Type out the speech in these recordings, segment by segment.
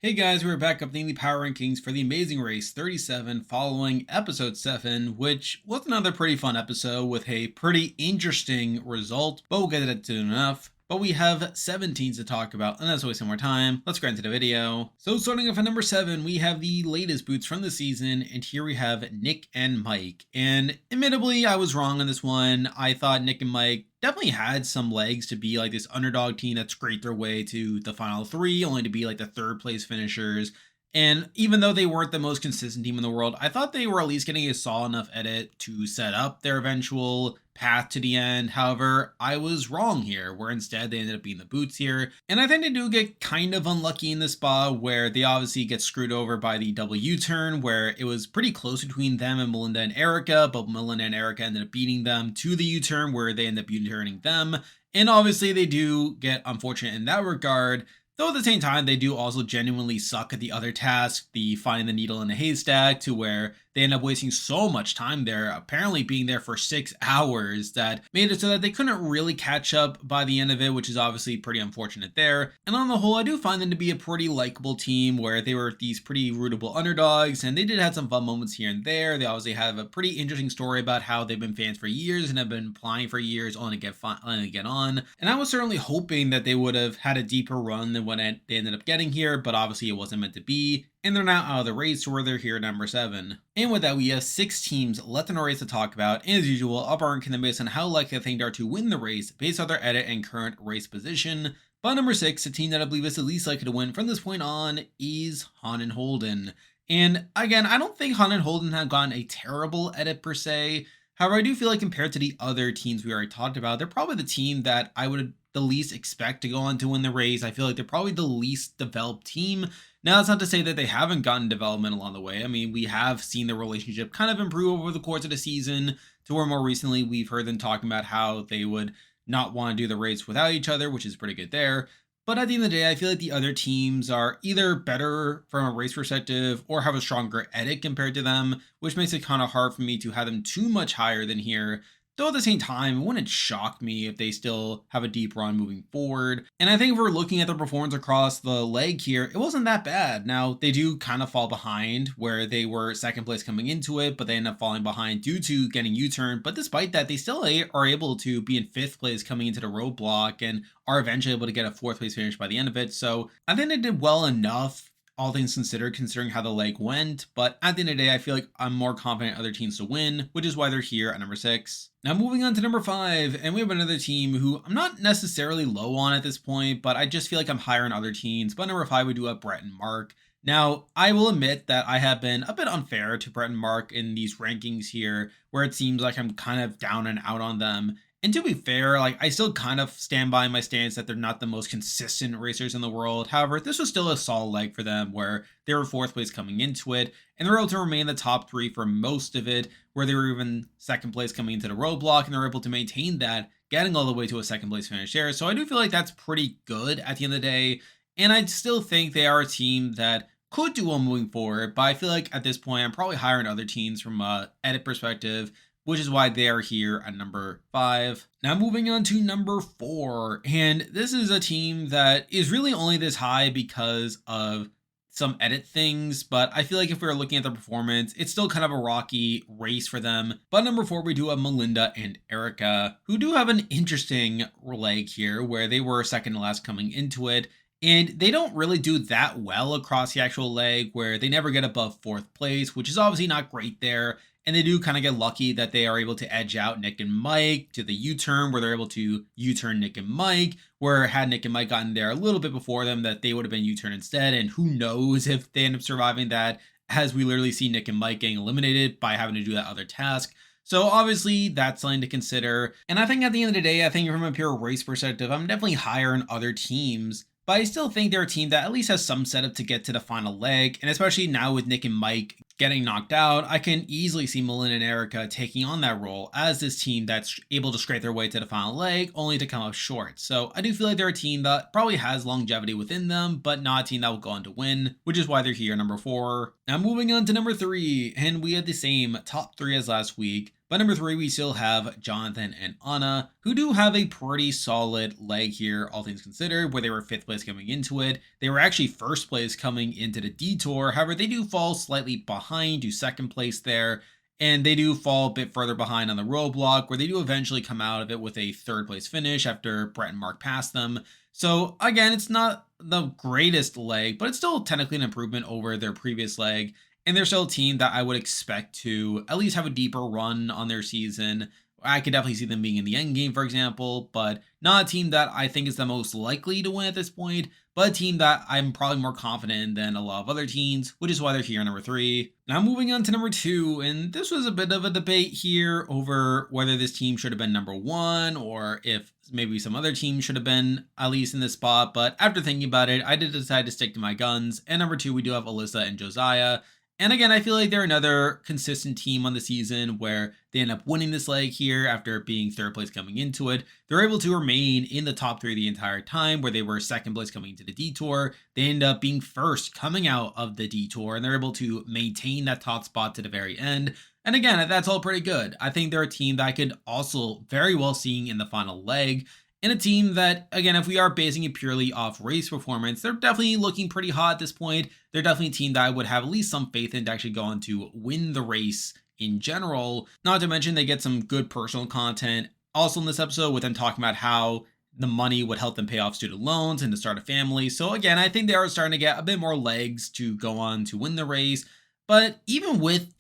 Hey guys, we're back updating the power rankings for the Amazing Race 37 following episode 7, which was another pretty fun episode with a pretty interesting result, but we'll get into it enough. But we have 7 teams to talk about, and that's wasting more time. Let's get into the video. So starting off at number 7, we have the latest boots from the season, and here we have Nick and Mike. And admittedly, I was wrong on this one. I thought Nick and Mike definitely had some legs to be like this underdog team that scraped their way to the final 3, only to be like the 3rd place finishers. And even though they weren't the most consistent team in the world, I thought they were at least getting a solid enough edit to set up their eventual path to the end. However, I was wrong here, where instead they ended up being the boots here. And I think they do get kind of unlucky in this spot where they obviously get screwed over by the double U-turn, where it was pretty close between them and Melinda and Erica, but Melinda and Erica ended up beating them to the U-turn where they end up U-turning them. And obviously they do get unfortunate in that regard. Though at the same time, they do also genuinely suck at the other task, the finding the needle in a haystack, to where they end up wasting so much time there, apparently being there for 6 hours, that made it so that they couldn't really catch up by the end of it, which is obviously pretty unfortunate there. And on the whole, I do find them to be a pretty likable team where they were these pretty rootable underdogs, and they did have some fun moments here and there. They obviously have a pretty interesting story about how they've been fans for years and have been applying for years only to get on. And I was certainly hoping that they would have had a deeper run than what they ended up getting here, but obviously it wasn't meant to be. And they're now out of the race where they're here at number 7. And with that, we have 6 teams left in the race to talk about. And as usual, I'll be ranking them based on how likely I think they are to win the race based on their edit and current race position. But number 6, the team that I believe is the least likely to win from this point on, is and Holden. And again, I don't think and Holden have gotten a terrible edit per se. However, I do feel like compared to the other teams we already talked about, they're probably the team that I would the least expect to go on to win the race. I feel like they're probably the least developed team. Now, that's not to say that they haven't gotten development along the way. I mean, we have seen the relationship kind of improve over the course of the season, to where more recently we've heard them talking about how they would not want to do the race without each other, which is pretty good there. But at the end of the day, I feel like the other teams are either better from a race perspective or have a stronger edit compared to them, which makes it kind of hard for me to have them too much higher than here. Though at the same time, it wouldn't shock me if they still have a deep run moving forward. And I think if we're looking at their performance across the leg here, it wasn't that bad. Now, they do kind of fall behind where they were 2nd place coming into it, but they end up falling behind due to getting U-turned. But despite that, they still are able to be in 5th place coming into the roadblock and are eventually able to get a 4th place finish by the end of it. So I think they did well enough, all things considered, considering how the leg went. But at the end of the day, I feel like I'm more confident in other teams to win, which is why they're here at number 6. Now moving on to number 5, and we have another team who I'm not necessarily low on at this point, but I just feel like I'm higher on other teams. But number 5, we do have Brett and Mark. Now, I will admit that I have been a bit unfair to Brett and Mark in these rankings here, where it seems like I'm kind of down and out on them. And to be fair, like, I still kind of stand by my stance that they're not the most consistent racers in the world. However, this was still a solid leg for them where they were 4th place coming into it, and they were able to remain in the top 3 for most of it, where they were even 2nd place coming into the roadblock, and they were able to maintain that, getting all the way to a 2nd place finish there. So I do feel like that's pretty good at the end of the day, and I still think they are a team that could do well moving forward, but I feel like at this point I'm probably higher in other teams from a edit perspective, which is why they are here at number 5. Now moving on to number 4, and this is a team that is really only this high because of some edit things, but I feel like if we were looking at their performance, it's still kind of a rocky race for them. But number 4, we do have Melinda and Erica, who do have an interesting leg here, where they were 2nd to last coming into it. And they don't really do that well across the actual leg, where they never get above 4th place, which is obviously not great there. And they do kind of get lucky that they are able to edge out Nick and Mike to the U-turn, where they're able to U-turn Nick and Mike, where had Nick and Mike gotten there a little bit before them, that they would have been U-turn instead. And who knows if they end up surviving that, as we literally see Nick and Mike getting eliminated by having to do that other task. So obviously that's something to consider. And I think at the end of the day, I think from a pure race perspective, I'm definitely higher in other teams. But I still think they're a team that at least has some setup to get to the final leg. And especially now with Nick and Mike getting knocked out, I can easily see Melinda and Erica taking on that role as this team that's able to scrape their way to the final leg, only to come up short. So I do feel like they're a team that probably has longevity within them, but not a team that will go on to win, which is why they're here number 4. Now moving on to number 3, and we had the same top 3 as last week. But number 3, we still have Jonathan and Anna, who do have a pretty solid leg here, all things considered, where they were 5th place coming into it. They were actually 1st place coming into the detour. However, they do fall slightly behind to 2nd place there. And they do fall a bit further behind on the roadblock, where they do eventually come out of it with a 3rd place finish after Brett and Mark passed them. So again, it's not the greatest leg, but it's still technically an improvement over their previous leg. And they're still a team that I would expect to at least have a deeper run on their season. I could definitely see them being in the end game, for example, but not a team that I think is the most likely to win at this point, but a team that I'm probably more confident in than a lot of other teams, which is why they're here at number 3. Now moving on to number 2, and this was a bit of a debate here over whether this team should have been number 1 or if maybe some other team should have been at least in this spot, but after thinking about it, I did decide to stick to my guns. And number 2, we do have Alyssa and Josiah. And again, I feel like they're another consistent team on the season where they end up winning this leg here after being 3rd place coming into it. They're able to remain in the top 3 the entire time, where they were 2nd place coming into the detour. They end up being 1st coming out of the detour, and they're able to maintain that top spot to the very end. And again, that's all pretty good. I think they're a team that I could also very well see in the final leg. In a team that, again, if we are basing it purely off race performance, they're definitely looking pretty hot at this point. They're definitely a team that I would have at least some faith in to actually go on to win the race in general. Not to mention they get some good personal content also in this episode with them talking about how the money would help them pay off student loans and to start a family. So again, I think they are starting to get a bit more legs to go on to win the race. But even with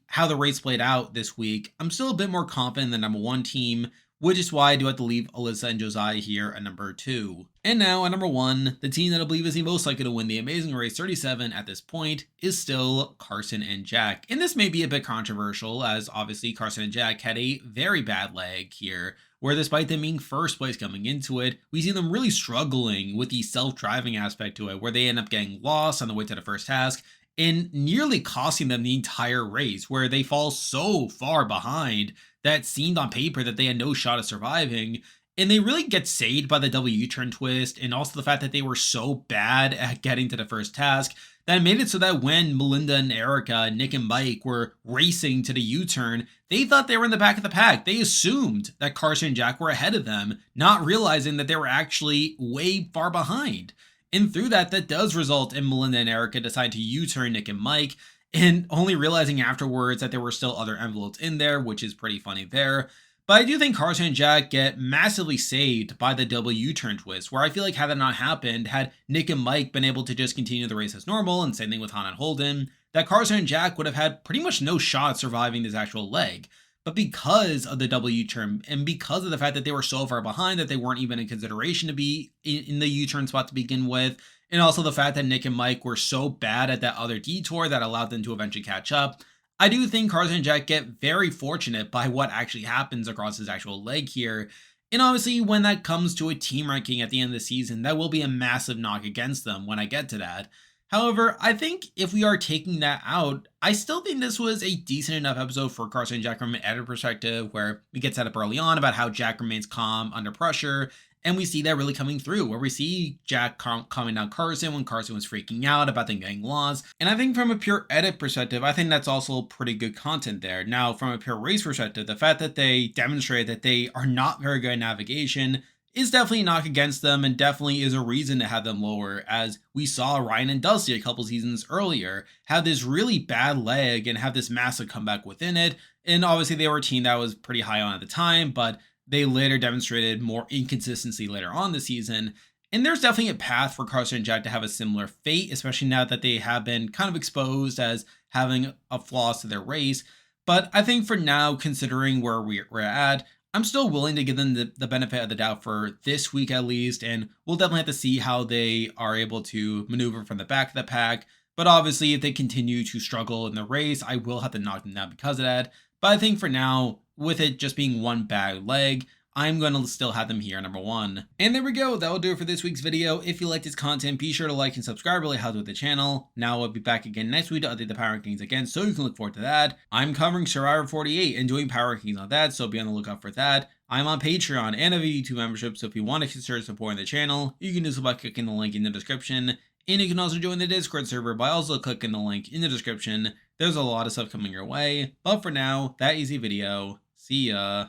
how the race played out this week, I'm still a bit more confident in the number 1 team, which is why I do have to leave Alyssa and Josiah here at number 2. And now at number 1, the team that I believe is the most likely to win the Amazing Race 37 at this point is still Carson and Jack. And this may be a bit controversial, as obviously Carson and Jack had a very bad leg here, where despite them being 1st place coming into it, we see them really struggling with the self-driving aspect to it, where they end up getting lost on the way to the first task and nearly costing them the entire race, where they fall so far behind that seemed on paper that they had no shot of surviving. And they really get saved by the double U-turn twist, and also the fact that they were so bad at getting to the first task that it made it so that when Melinda and Erica, Nick and Mike were racing to the U-turn, they thought they were in the back of the pack. They assumed that Carson and Jack were ahead of them, not realizing that they were actually way far behind. And through that does result in Melinda and Erica deciding to U-turn Nick and Mike, and only realizing afterwards that there were still other envelopes in there, which is pretty funny there. But I do think Carson and Jack get massively saved by the double U-turn twist, where I feel like had that not happened, had Nick and Mike been able to just continue the race as normal, and same thing with Hannah and Holden, that Carson and Jack would have had pretty much no shot surviving this actual leg. But because of the double U-turn, and because of the fact that they were so far behind that they weren't even in consideration to be in the U-turn spot to begin with, and also the fact that Nick and Mike were so bad at that other detour that allowed them to eventually catch up, I do think Carson and Jack get very fortunate by what actually happens across his actual leg here. And obviously, when that comes to a team ranking at the end of the season, that will be a massive knock against them when I get to that. However, I think if we are taking that out, I still think this was a decent enough episode for Carson and Jack from an editor perspective, where we get set up early on about how Jack remains calm under pressure. And we see that really coming through, where we see Jack calming down Carson when Carson was freaking out about them getting lost. And I think from a pure edit perspective, I think that's also pretty good content there. Now, from a pure race perspective, the fact that they demonstrate that they are not very good at navigation is definitely a knock against them, and definitely is a reason to have them lower, as we saw Ryan and Dusty a couple seasons earlier have this really bad leg and have this massive comeback within it. And obviously they were a team that was pretty high on at the time, but they later demonstrated more inconsistency later on the season. And there's definitely a path for Carson and Jack to have a similar fate, especially now that they have been kind of exposed as having a flaws to their race. But I think for now, considering where we're at, I'm still willing to give them the benefit of the doubt for this week at least, and we'll definitely have to see how they are able to maneuver from the back of the pack. But obviously, if they continue to struggle in the race, I will have to knock them down because of that. But I think for now, with it just being one bad leg, I'm going to still have them here, number 1. And there we go. That will do it for this week's video. If you liked this content, be sure to like and subscribe. Really helps with the channel. Now I'll be back again next week to update the Power Rankings again, so you can look forward to that. I'm covering Survivor 48 and doing Power Rankings on that, so be on the lookout for that. I'm on Patreon and have a YouTube membership, so if you want to consider supporting the channel, you can do so by clicking the link in the description. And you can also join the Discord server by also clicking the link in the description. There's a lot of stuff coming your way, but for now, that easy video. See ya.